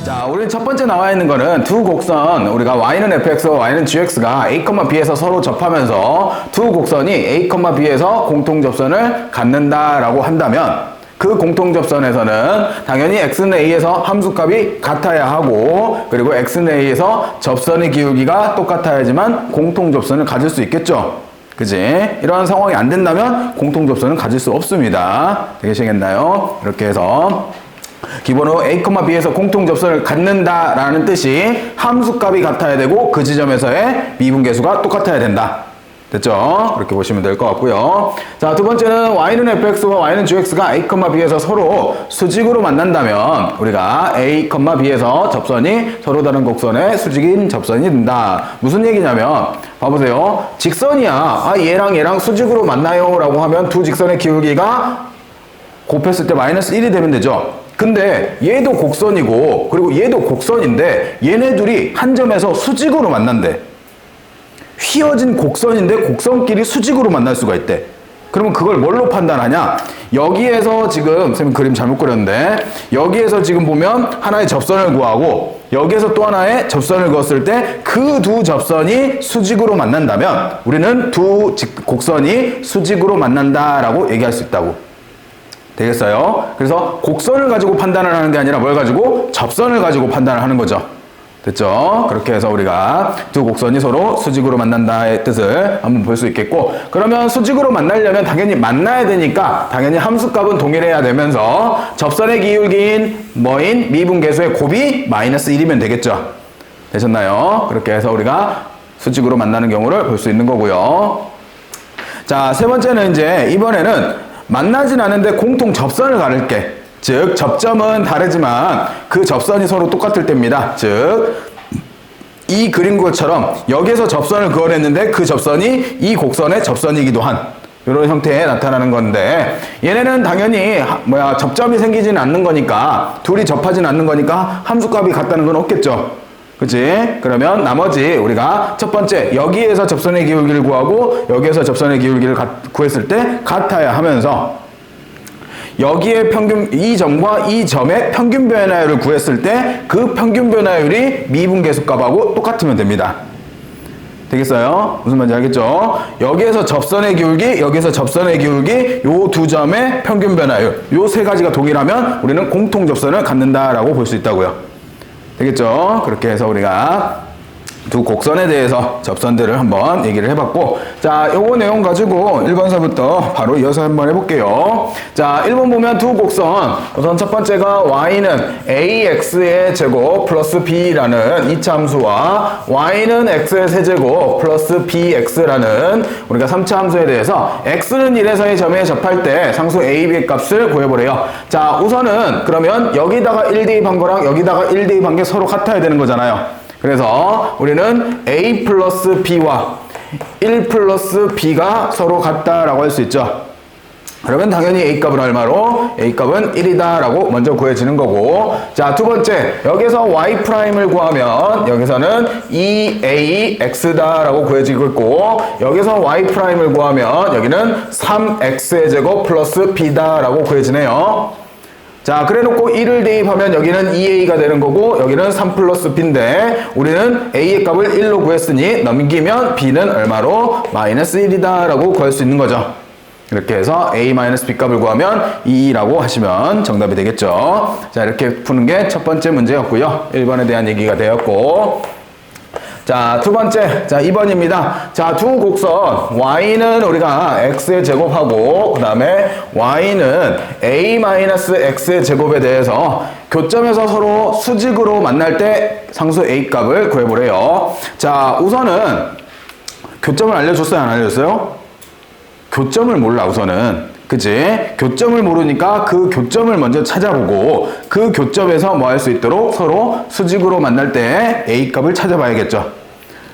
자, 우리 첫 번째 나와 있는 거는 두 곡선, 우리가 y는 fx와 y는 gx가 a, b에서 서로 접하면서 두 곡선이 a, b에서 공통접선을 갖는다라고 한다면 그 공통접선에서는 당연히 x는 a에서 함수값이 같아야 하고, 그리고 x는 a에서 접선의 기울기가 똑같아야지만 공통접선을 가질 수 있겠죠. 그지? 이런 상황이 안 된다면 공통접선을 가질 수 없습니다. 되시겠나요? 이렇게 해서 기본으로 a, b에서 공통접선을 갖는다라는 뜻이 함수값이 같아야 되고 그 지점에서의 미분계수가 똑같아야 된다. 됐죠? 그렇게 보시면 될 것 같고요. 자, 두 번째는 y는 fx와 y는 gx가 a, b에서 서로 수직으로 만난다면 우리가 a, b에서 접선이 서로 다른 곡선의 수직인 접선이 된다. 무슨 얘기냐면 봐보세요. 직선이야. 아, 얘랑 수직으로 만나요 라고 하면 두 직선의 기울기가 곱했을 때 마이너스 1이 되면 되죠. 근데 얘도 곡선이고 그리고 얘도 곡선인데 얘네 둘이 한 점에서 수직으로 만난대. 휘어진 곡선인데 곡선끼리 수직으로 만날 수가 있대. 그러면 그걸 뭘로 판단하냐? 여기에서 지금 선생님 그림 잘못 그렸는데 여기에서 지금 보면 하나의 접선을 구하고 여기에서 또 하나의 접선을 그었을 때 그 두 접선이 수직으로 만난다면 우리는 두 곡선이 수직으로 만난다라고 얘기할 수 있다고. 되겠어요? 그래서 곡선을 가지고 판단을 하는 게 아니라 뭘 가지고? 접선을 가지고 판단을 하는 거죠. 됐죠? 그렇게 해서 우리가 두 곡선이 서로 수직으로 만난다의 뜻을 한번 볼 수 있겠고, 그러면 수직으로 만나려면 당연히 만나야 되니까 당연히 함수값은 동일해야 되면서 접선의 기울기인 뭐인 미분계수의 곱이 마이너스 1이면 되겠죠. 되셨나요? 그렇게 해서 우리가 수직으로 만나는 경우를 볼 수 있는 거고요. 자, 세 번째는 이제 이번에는 만나진 않은데 공통 접선을 가를게. 즉 접점은 다르지만 그 접선이 서로 똑같을 때입니다. 즉 이 그린 것처럼 여기에서 접선을 그어냈는데 그 접선이 이 곡선의 접선이기도 한 이런 형태에 나타나는 건데, 얘네는 당연히 접점이 생기지는 않는 거니까, 둘이 접하진 않는 거니까 함수값이 같다는 건 없겠죠. 그치? 그러면 나머지 우리가 첫 번째 여기에서 접선의 기울기를 구하고 여기에서 접선의 기울기를 구했을 때 같아야 하면서 여기에 평균, 이 점과 이 점의 평균 변화율을 구했을 때 그 평균 변화율이 미분계수 값하고 똑같으면 됩니다. 되겠어요? 무슨 말인지 알겠죠? 여기에서 접선의 기울기, 여기에서 접선의 기울기, 요 두 점의 평균 변화율, 요 세 가지가 동일하면 우리는 공통 접선을 갖는다라고 볼 수 있다고요. 되겠죠? 그렇게 해서 우리가 두 곡선에 대해서 접선들을 한번 얘기를 해봤고, 자, 요거 내용 가지고 1번서부터 바로 이어서 한번 해볼게요. 자, 1번 보면 두 곡선, 우선 첫 번째가 y는 ax의 제곱 플러스 b라는 2차 함수와 y는 x의 세제곱 플러스 bx라는 우리가 3차 함수에 대해서 x는 1에서의 점에 접할 때 상수 a, b의 값을 구해보래요. 자, 우선은 그러면 여기다가 1 대입한 거랑 여기다가 1 대입한 게 서로 같아야 되는 거잖아요. 그래서 우리는 a 플러스 b와 1 플러스 b가 서로 같다라고 할 수 있죠. 그러면 당연히 a 값은 얼마로? a 값은 1이다 라고 먼저 구해지는 거고, 자, 두 번째 여기서 y 프라임을 구하면 여기서는 2ax다 라고 구해지고 있고, 여기서 y 프라임을 구하면 여기는 3x의 제곱 플러스 b다 라고 구해지네요. 자, 그래 놓고 1을 대입하면 여기는 2a가 되는 거고 여기는 3 플러스 b인데 우리는 a의 값을 1로 구했으니 넘기면 b는 얼마로? 마이너스 1이다 라고 구할 수 있는 거죠. 이렇게 해서 a 마이너스 b 값을 구하면 2라고 하시면 정답이 되겠죠. 자, 이렇게 푸는 게 첫 번째 문제였고요. 1번에 대한 얘기가 되었고, 자, 두 번째, 자, 2번입니다. 자, 두 곡선 y는 우리가 x의 제곱하고 그 다음에 y는 a-x의 제곱에 대해서 교점에서 서로 수직으로 만날 때 상수 a 값을 구해보래요. 자, 우선은 교점을 알려줬어요, 안 알려줬어요? 교점을 몰라, 우선은. 그치? 교점을 모르니까 그 교점을 먼저 찾아보고 그 교점에서 뭐 할 수 있도록 서로 수직으로 만날 때 a 값을 찾아봐야겠죠.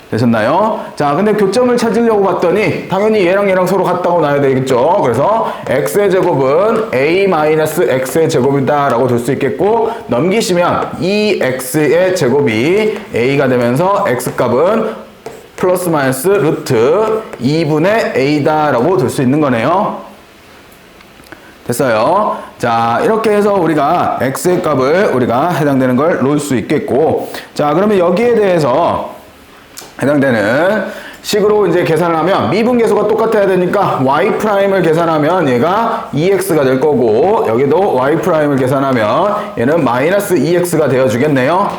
되셨나요? 자, 근데 교점을 찾으려고 봤더니 당연히 얘랑 서로 같다고 나와야 되겠죠. 그래서 x의 제곱은 a-x의 제곱이다 라고 둘 수 있겠고, 넘기시면 2x의 제곱이 a가 되면서 x 값은 플러스 마이너스 루트 2분의 a다 라고 둘 수 있는 거네요. 됐어요. 자, 이렇게 해서 우리가 x의 값을 우리가 해당되는 걸 놓을 수 있겠고, 자, 그러면 여기에 대해서 해당되는 식으로 이제 계산을 하면 미분계수가 똑같아야 되니까 y''을 계산하면 얘가 2x가 될 거고, 여기도 y''을 계산하면 얘는 마이너스 2x가 되어 주겠네요.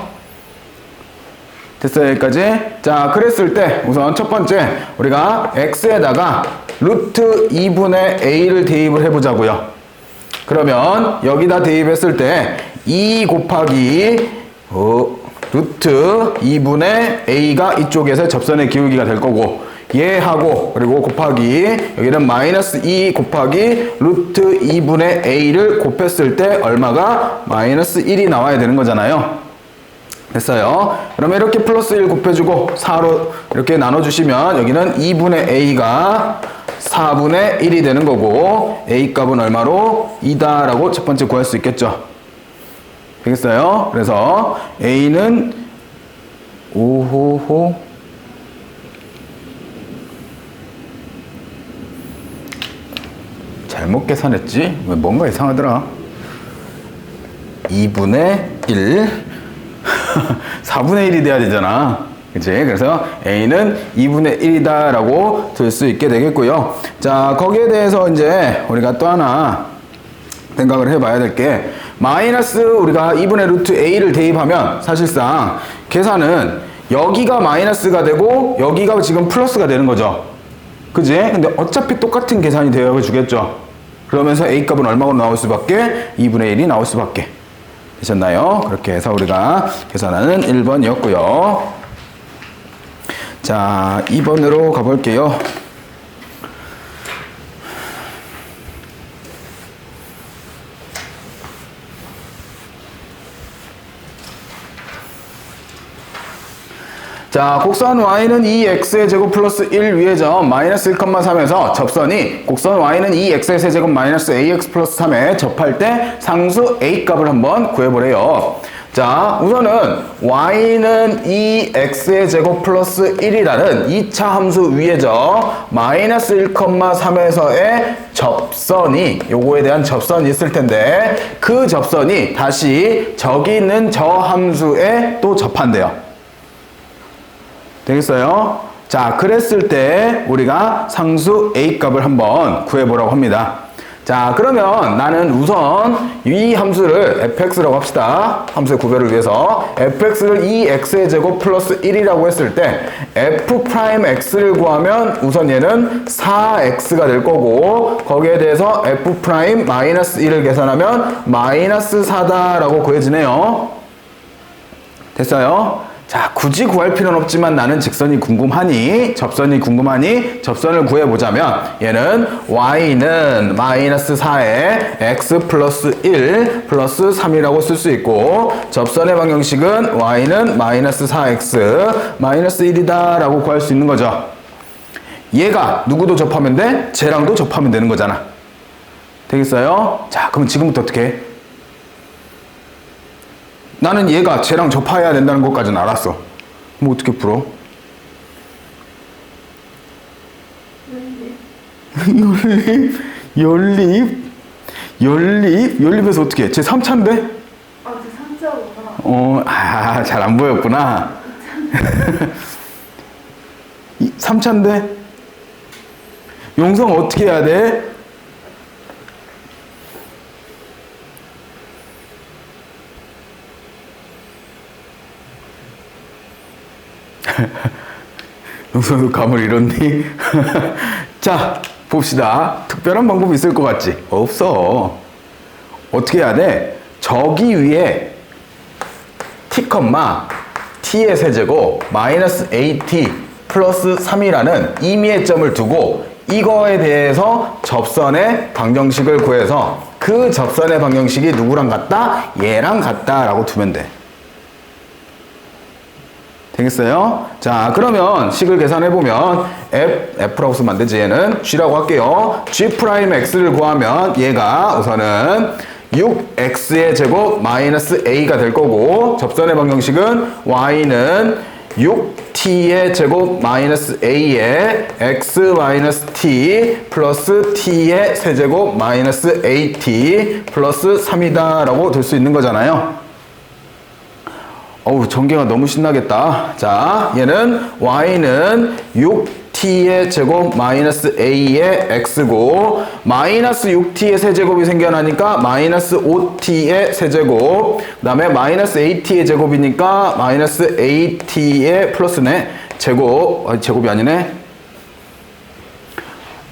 됐어요, 여기까지? 자, 그랬을 때 우선 첫 번째 우리가 x에다가 루트 2분의 a를 대입을 해보자고요. 그러면 여기다 대입했을 때 2 곱하기 루트 2분의 a가 이쪽에서 접선의 기울기가 될 거고, 얘하고 그리고 곱하기 여기는 마이너스 2 곱하기 루트 2분의 a를 곱했을 때 얼마가 마이너스 1이 나와야 되는 거잖아요. 됐어요. 그러면 이렇게 플러스 1 곱해주고 4로 이렇게 나눠주시면 여기는 2분의 a가 4분의 1이 되는 거고, a 값은 얼마로? 2다 라고 첫 번째 구할 수 있겠죠. 되겠어요? 그래서 a는 오호호 잘못 계산했지? 왜 뭔가 이상하더라. 2분의 1 4분의 1이 돼야 되잖아. 그치? 그래서 a는 2분의 1이다 라고 들 수 있게 되겠고요. 자, 거기에 대해서 이제 우리가 또 하나 생각을 해봐야 될 게, 마이너스 우리가 2분의 루트 a를 대입하면 사실상 계산은 여기가 마이너스가 되고 여기가 지금 플러스가 되는 거죠. 그지? 근데 어차피 똑같은 계산이 되어 주겠죠. 그러면서 a 값은 얼마가 나올 수밖에? 2분의 1이 나올 수밖에. 되셨나요? 그렇게 해서 우리가 계산하는 1번이었고요. 자, 2번으로 가볼게요. 자, 곡선 y는 2x의 제곱 플러스 1 위의 점 마이너스 1,3에서 접선이 곡선 y는 2x의 세제곱 마이너스 ax 플러스 3에 접할 때 상수 a 값을 한번 구해보래요. 자, 우선은 y는 2x의 제곱 플러스 1이라는 2차 함수 위의 점 마이너스 1,3에서의 접선이, 요거에 대한 접선이 있을 텐데 그 접선이 다시 저기 있는 저 함수에 또 접한대요. 되겠어요? 자, 그랬을 때 우리가 상수 a 값을 한번 구해보라고 합니다. 자, 그러면 나는 우선 이 함수를 fx라고 합시다. 함수의 구별을 위해서 fx를 2x의 제곱 플러스 1이라고 했을 때 f'x를 구하면 우선 얘는 4x가 될 거고, 거기에 대해서 f' 마이너스 1을 계산하면 마이너스 4다라고 구해지네요. 됐어요? 자, 굳이 구할 필요는 없지만 나는 직선이 궁금하니, 접선이 궁금하니 접선을 구해보자면 얘는 y는 마이너스 4에 x 플러스 1 플러스 3이라고 쓸 수 있고, 접선의 방정식은 y는 마이너스 4x 마이너스 1이다 라고 구할 수 있는 거죠. 얘가 누구도 접하면 돼? 쟤랑도 접하면 되는 거잖아. 되겠어요? 자, 그럼 지금부터 어떻게 해? 나는 얘가 쟤랑 접해야 된다는 것까지는 알았어. 뭐 어떻게 풀어? 연립에서 어떻게 해? 쟤 3차인데? 아, 저 3차구나. 잘 안 보였구나. 3차인데? 용성 어떻게 해야 돼? 용서도 감을 잃었니? 자, 봅시다. 특별한 방법이 있을 것 같지? 없어. 어떻게 해야 돼? 저기 위에 t, t의 세제곱 마이너스 at 플러스 3이라는 임의의 점을 두고 이거에 대해서 접선의 방정식을 구해서 그 접선의 방정식이 누구랑 같다? 얘랑 같다 라고 두면 돼. 되겠어요? 자, 그러면 식을 계산해보면 F라고 쓰면 안 되지. 얘는 G라고 할게요. G'X를 구하면 얘가 우선은 6X의 제곱 마이너스 A가 될 거고, 접선의 방정식은 Y는 6t의 제곱 마이너스 a에 x 마이너스 t 플러스 t의 세제곱 마이너스 at 플러스 3이다 라고 될 수 있는 거잖아요. 어우, 전개가 너무 신나겠다. 자, 얘는 y는 6t의 제곱 마이너스 a의 x고 마이너스 6t의 세제곱이 생겨나니까 마이너스 5t의 세제곱 그 다음에 마이너스 at의 제곱이니까 마이너스 at의 플러스네. 제곱이 아니네.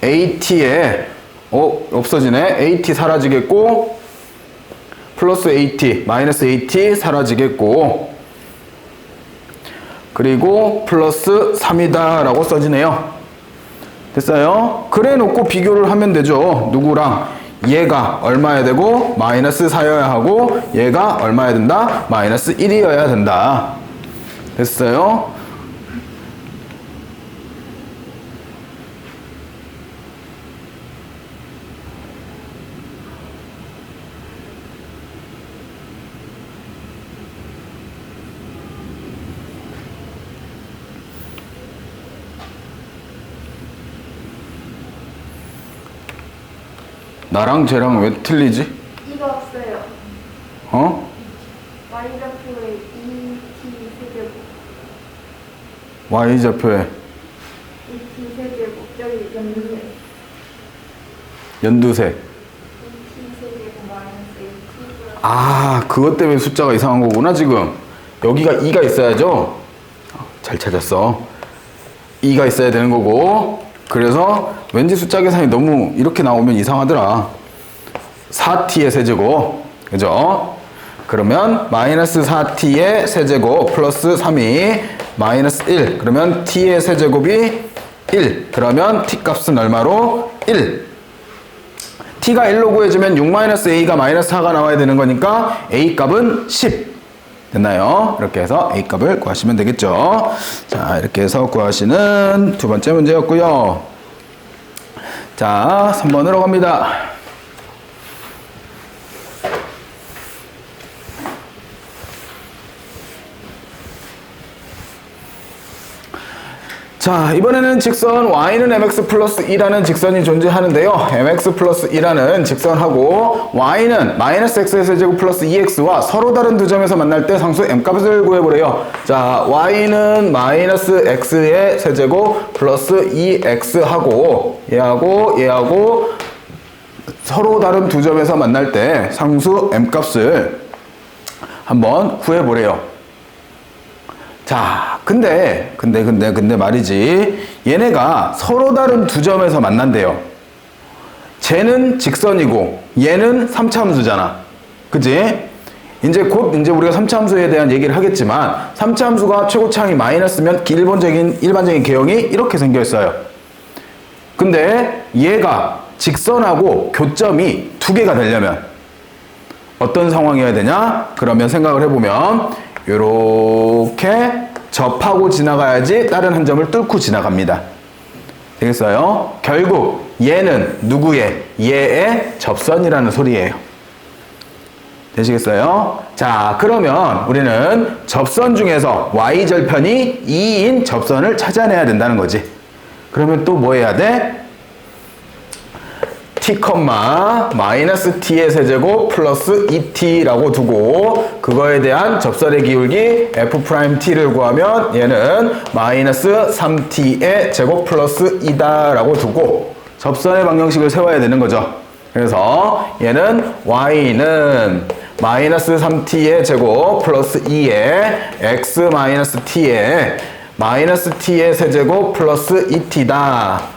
at의 없어지네. at 사라지겠고 플러스 at 마이너스 at 사라지겠고 그리고 플러스 3이다 라고 써지네요. 됐어요? 그래 놓고 비교를 하면 되죠. 누구랑? 얘가 얼마야 되고 마이너스 4여야 하고 얘가 얼마야 된다? 마이너스 1이어야 된다. 됐어요? 나랑 쟤랑 왜 틀리지? 이가 없어요. 어? y좌표에 2t 세제곱. y좌표에 2t 세제곱. 여기 연두세. 연두세. 2t 세제곱 마이너스 2t. 아, 그것 때문에 숫자가 이상한 거구나 지금. 여기가 2가 있어야죠. 잘 찾았어. 2가 있어야 되는 거고 그래서 왠지 숫자 계산이 너무 이렇게 나오면 이상하더라. 4t의 세제곱 그죠? 그러면 마이너스 4t의 세제곱 플러스 3이 마이너스 1 그러면 t의 세제곱이 1 그러면 t 값은 얼마로? 1 t가 1로 구해주면 6-a가 마이너스 4가 나와야 되는 거니까 a 값은 10 됐나요? 이렇게 해서 a 값을 구하시면 되겠죠. 자, 이렇게 해서 구하시는 두 번째 문제였고요. 자, 3번으로 갑니다. 자, 이번에는 직선 y는 mx 플러스 2라는 직선이 존재하는데요. mx 플러스 2라는 직선하고 y는 마이너스 x의 세제곱 플러스 2x와 서로 다른 두 점에서 만날 때 상수 m값을 구해보래요. 자, y는 마이너스 x의 세제곱 플러스 2x하고 얘하고 서로 다른 두 점에서 만날 때 상수 m값을 한번 구해보래요. 자, 근데 말이지. 얘네가 서로 다른 두 점에서 만난대요. 쟤는 직선이고 얘는 3차 함수잖아. 그치? 이제 우리가 3차 함수에 대한 얘기를 하겠지만 3차 함수가 최고차항이 마이너스면 일반적인 개형이 이렇게 생겨 있어요. 근데 얘가 직선하고 교점이 두 개가 되려면 어떤 상황이어야 되냐? 그러면 생각을 해보면 요렇게 접하고 지나가야지 다른 한 점을 뚫고 지나갑니다. 되겠어요? 결국 얘는 누구의? 얘의 접선이라는 소리예요. 되시겠어요? 자, 그러면 우리는 접선 중에서 y절편이 2인 접선을 찾아내야 된다는 거지. 그러면 또 뭐 해야 돼? t, 마이너스 t의 세제곱 플러스 2t라고 두고 그거에 대한 접선의 기울기 f't를 구하면 얘는 마이너스 3t의 제곱 플러스 2다 라고 두고 접선의 방정식을 세워야 되는 거죠. 그래서 얘는 y는 마이너스 3t의 제곱 플러스 2에 x 마이너스 t의 마이너스 t의 세제곱 플러스 2t다.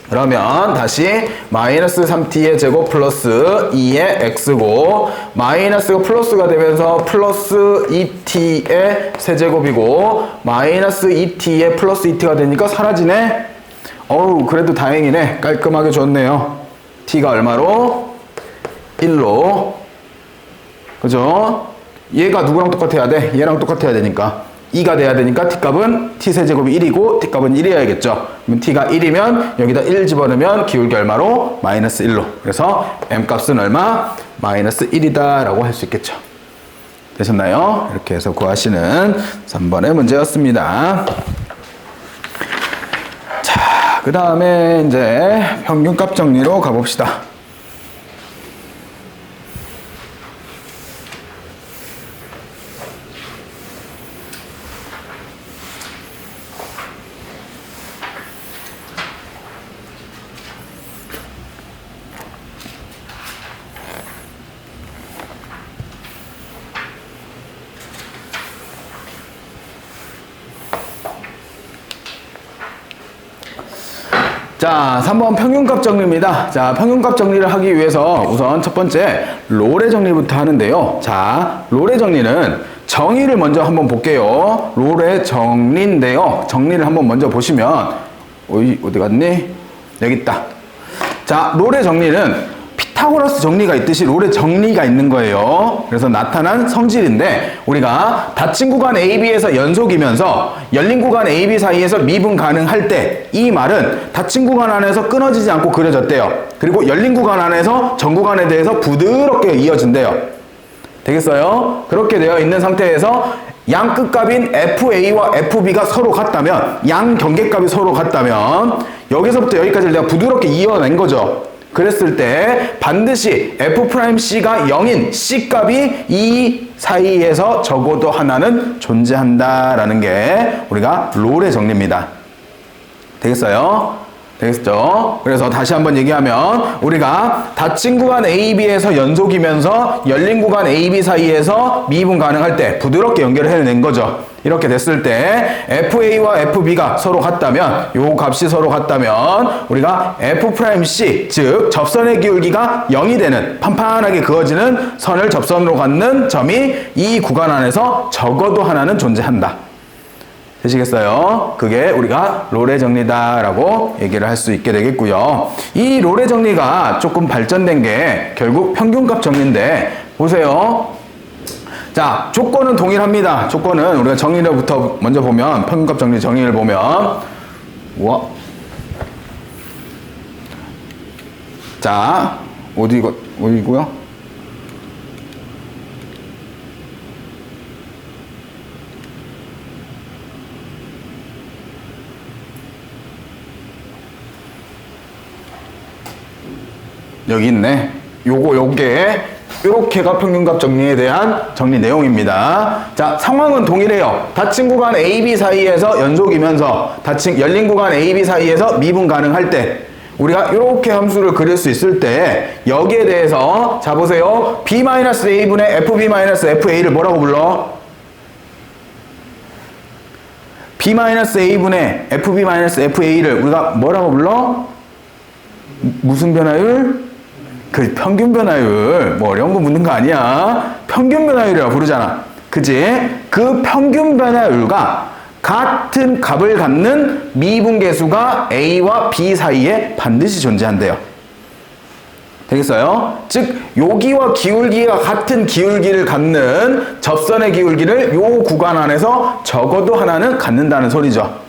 그러면 다시 마이너스 3t의 제곱 플러스 2의 x고 마이너스가 플러스가 되면서 플러스 2t의 세제곱이고 마이너스 2t의 플러스 2t가 되니까 사라지네. 어우, 그래도 다행이네. 깔끔하게 줬네요. t가 얼마로? 1로. 그죠? 얘가 누구랑 똑같아야 돼? 얘랑 똑같아야 되니까 2가 돼야 되니까 t값은 t세제곱이 1이고 t값은 1이어야겠죠. 그럼 t가 1이면 여기다 1 집어넣으면 기울기 얼마로? 마이너스 1로. 그래서 m값은 얼마? 마이너스 1이다 라고 할 수 있겠죠. 되셨나요? 이렇게 해서 구하시는 3번의 문제였습니다. 자, 그 다음에 이제 평균값 정리로 가봅시다. 자, 3번 평균값 정리입니다. 자, 평균값 정리를 하기 위해서 우선 첫 번째 롤의 정리부터 하는데요. 자, 롤의 정리는 정의를 먼저 한번 볼게요. 롤의 정리인데요. 정리를 한번 먼저 보시면 어디 갔니? 여기 있다. 자, 롤의 정리는 피타고라스 정리가 있듯이 롤의 정리가 있는 거예요. 그래서 나타난 성질인데 우리가 닫힌 구간 AB에서 연속이면서 열린 구간 AB 사이에서 미분 가능할 때 이 말은 닫힌 구간 안에서 끊어지지 않고 그려졌대요. 그리고 열린 구간 안에서 전 구간에 대해서 부드럽게 이어진대요. 되겠어요? 그렇게 되어 있는 상태에서 양 끝값인 FA와 FB가 서로 같다면, 양 경계값이 서로 같다면 여기서부터 여기까지를 내가 부드럽게 이어낸 거죠. 그랬을 때 반드시 F'C가 0인 C값이 이 사이에서 적어도 하나는 존재한다라는 게 우리가 롤의 정리입니다. 되겠어요? 되겠죠? 그래서 다시 한번 얘기하면 우리가 닫힌 구간 AB에서 연속이면서 열린 구간 AB 사이에서 미분 가능할 때 부드럽게 연결을 해낸 거죠. 이렇게 됐을 때 FA와 FB가 서로 같다면, 요 값이 서로 같다면 우리가 F'C, 즉 접선의 기울기가 0이 되는 판판하게 그어지는 선을 접선으로 갖는 점이 이 구간 안에서 적어도 하나는 존재한다. 되시겠어요? 그게 우리가 롤의 정리다라고 얘기를 할 수 있게 되겠고요. 이 롤의 정리가 조금 발전된 게 결국 평균값 정리인데 보세요. 자, 조건은 동일합니다. 조건은 우리가 정리를부터 먼저 보면 평균값 정리 정의를 보면 우와. 자, 어디고요? 여기 있네. 요게가 평균값 정리에 대한 정리 내용입니다. 자, 상황은 동일해요. 닫힌 구간 AB 사이에서 연속이면서 열린 구간 AB 사이에서 미분 가능할 때 우리가 이렇게 함수를 그릴 수 있을 때 여기에 대해서 자 보세요. B-A분의 FB-FA를 뭐라고 불러? B-A분의 FB-FA를 우리가 뭐라고 불러? 무슨 변화율? 그 평균 변화율. 뭐 어려운 거 묻는 거 아니야. 평균 변화율이라고 부르잖아. 그지? 그 평균 변화율과 같은 값을 갖는 미분계수가 A와 B 사이에 반드시 존재한대요. 되겠어요? 즉 여기와 기울기가 같은 기울기를 갖는 접선의 기울기를 요 구간 안에서 적어도 하나는 갖는다는 소리죠.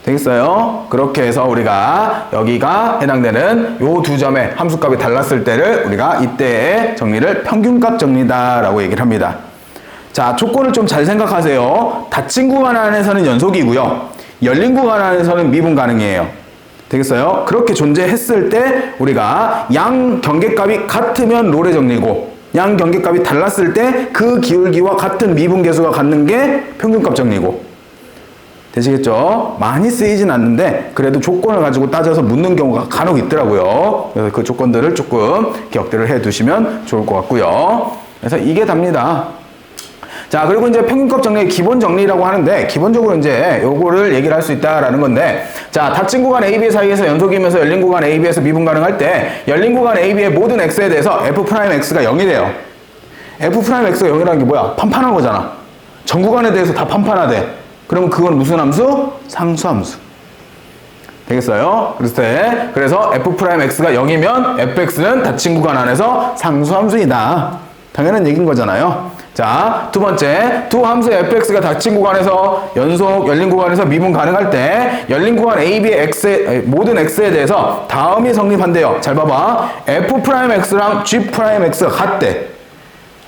되겠어요? 그렇게 해서 우리가 여기가 해당되는 요 두 점의 함수값이 달랐을 때를 우리가 이때의 정리를 평균값 정리다라고 얘기를 합니다. 자, 조건을 좀 잘 생각하세요. 닫힌 구간 안에서는 연속이고요. 열린 구간 안에서는 미분 가능이에요. 되겠어요? 그렇게 존재했을 때 우리가 양 경계값이 같으면 롤의 정리고 양 경계값이 달랐을 때 그 기울기와 같은 미분계수가 갖는 게 평균값 정리고 되시겠죠? 많이 쓰이진 않는데 그래도 조건을 가지고 따져서 묻는 경우가 간혹 있더라고요. 그래서 그 조건들을 조금 기억들을 해 두시면 좋을 것 같고요. 그래서 이게 답니다. 자, 그리고 이제 평균값 정리의 기본 정리라고 하는데 기본적으로 이제 요거를 얘기를 할 수 있다라는 건데 자, 닫힌 구간 AB 사이에서 연속이면서 열린 구간 AB에서 미분 가능할 때 열린 구간 AB의 모든 x에 대해서 F'X가 0이 돼요. F'X가 0이라는 게 뭐야? 판판한 거잖아. 전 구간에 대해서 다 판판하대. 그러면 그건 무슨 함수? 상수함수. 되겠어요? 그래서 F'X가 0이면 Fx는 닫힌 구간 안에서 상수함수이다. 당연한 얘기인 거잖아요. 자, 두 번째, 두 함수의 fx가 닫힌 구간에서 연속 열린 구간에서 미분 가능할 때 열린 구간 AB의 모든 x에 대해서 다음이 성립한대요. 잘 봐봐. F'X랑 G'X가 같대.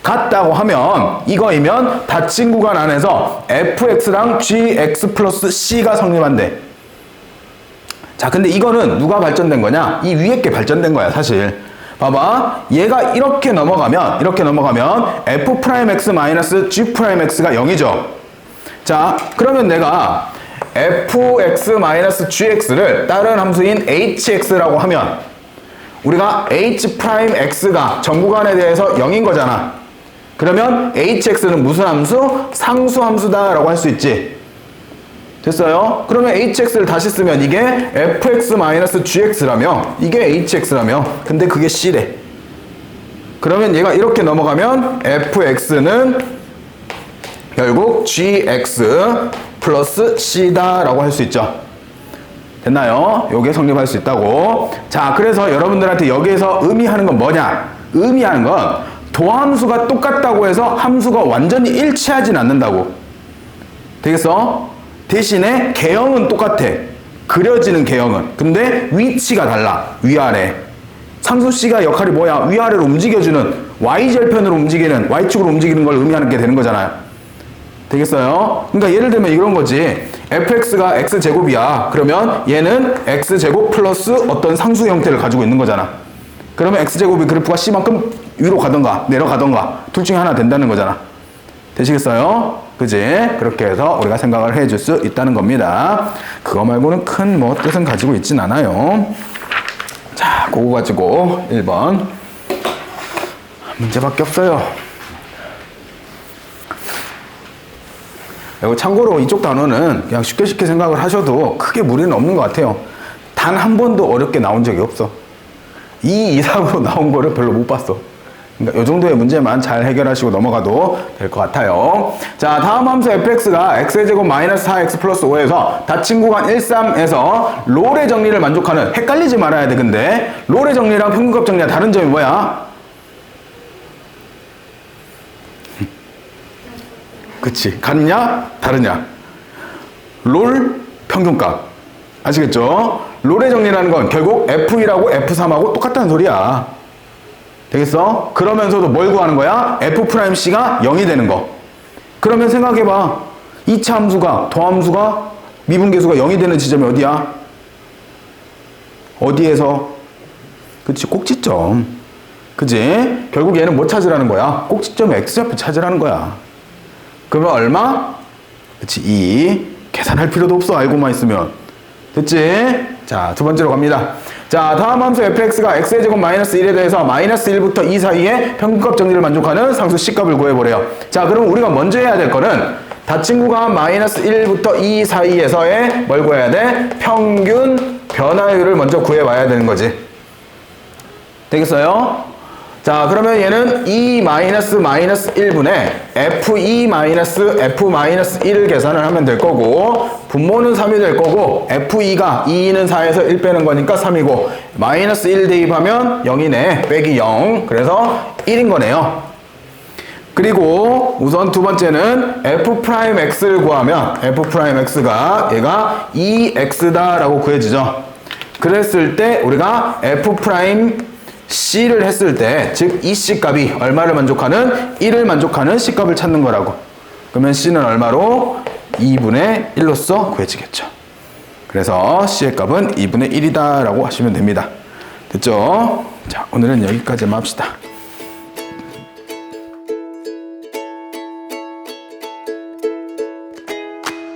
같다고 하면 이거이면 닫힌 구간 안에서 fx랑 gx 플러스 c가 성립한대. 자, 근데 이거는 누가 발전된 거냐? 이 위에 게 발전된 거야, 사실. 봐봐. 얘가 이렇게 넘어가면 f'x-g'x가 0이죠. 자, 그러면 내가 fx-gx를 다른 함수인 hx라고 하면 우리가 h'x가 전 구간에 대해서 0인 거잖아. 그러면 hx는 무슨 함수? 상수 함수다라고 할 수 있지. 됐어요? 그러면 hx를 다시 쓰면 이게 fx-gx라며 이게 hx라며 근데 그게 c래. 그러면 얘가 이렇게 넘어가면 fx는 결국 gx 플러스 c다 라고 할 수 있죠. 됐나요? 요게 성립할 수 있다고. 자, 그래서 여러분들한테 여기에서 의미하는 건 뭐냐? 의미하는 건 도함수가 똑같다고 해서 함수가 완전히 일치하진 않는다고. 되겠어? 대신에 개형은 똑같아. 그려지는 개형은. 근데 위치가 달라. 위아래. 상수 C가 역할이 뭐야? 위아래로 움직여주는 Y절편으로 움직이는 Y축으로 움직이는 걸 의미하는 게 되는 거잖아요. 되겠어요? 그러니까 예를 들면 이런 거지. fx가 x제곱이야. 그러면 얘는 x제곱 플러스 어떤 상수 형태를 가지고 있는 거잖아. 그러면 x제곱이 그래프가 C만큼 위로 가던가 내려가던가 둘 중에 하나 된다는 거잖아. 되시겠어요? 그지? 그렇게 해서 우리가 생각을 해줄 수 있다는 겁니다. 그거 말고는 큰 뭐 뜻은 가지고 있진 않아요. 자, 그거 가지고 1번 문제밖에 없어요. 그리고 참고로 이쪽 단어는 그냥 쉽게 생각을 하셔도 크게 무리는 없는 것 같아요. 단 한 번도 어렵게 나온 적이 없어. 2 이상으로 나온 거를 별로 못 봤어. 그러니까 이 정도의 문제만 잘 해결하시고 넘어가도 될 것 같아요. 자, 다음 함수 fx가 x제곱 마이너스 4x 플러스 5에서 닫힌 구간 1, 3에서 롤의 정리를 만족하는, 헷갈리지 말아야 돼. 근데 롤의 정리랑 평균값 정리랑 다른 점이 뭐야? 그치, 같냐? 다르냐? 롤 평균값. 아시겠죠? 롤의 정리라는 건 결국 f1하고 f3하고 똑같다는 소리야. 되겠어? 그러면서도 뭘 구하는 거야? f'C가 0이 되는 거. 그러면 생각해봐. 2차 함수가, 더함수가, 미분계수가 0이 되는 지점이 어디야? 어디에서? 그치, 꼭지점. 그치? 결국 얘는 뭐 찾으라는 거야? 꼭지점 x좌표 찾으라는 거야. 그러면 얼마? 그치, 2. 계산할 필요도 없어. 알고만 있으면. 됐지? 자, 두 번째로 갑니다. 자, 다음 함수 fx가 x의 제곱 마이너스 1에 대해서 마이너스 1부터 2 사이에 평균값 정리를 만족하는 상수 c값을 구해보래요. 자, 그럼 우리가 먼저 해야 될 거는 닫힌 구간 마이너스 1부터 2 사이에서의 뭘 구해야 돼? 평균 변화율을 먼저 구해봐야 되는 거지. 되겠어요? 자, 그러면 얘는 2 마이너스 1분의 f2-f-1을 계산을 하면 될 거고, 분모는 3이 될 거고, f2가 2는 4에서 1 빼는 거니까 3이고, 마이너스 1 대입하면 0이네. 빼기 0. 그래서 1인 거네요. 그리고 우선 두 번째는 f'x를 구하면 f'x가 얘가 2x다 라고 구해지죠. 그랬을 때 우리가 f'C를 했을 때, 즉 이 C값이 얼마를 만족하는? 1을 만족하는 C값을 찾는 거라고. 그러면 C는 얼마로? 2분의 1로서 구해지겠죠. 그래서 C의 값은 2분의 1이다 라고 하시면 됩니다. 됐죠? 자, 오늘은 여기까지만 합시다.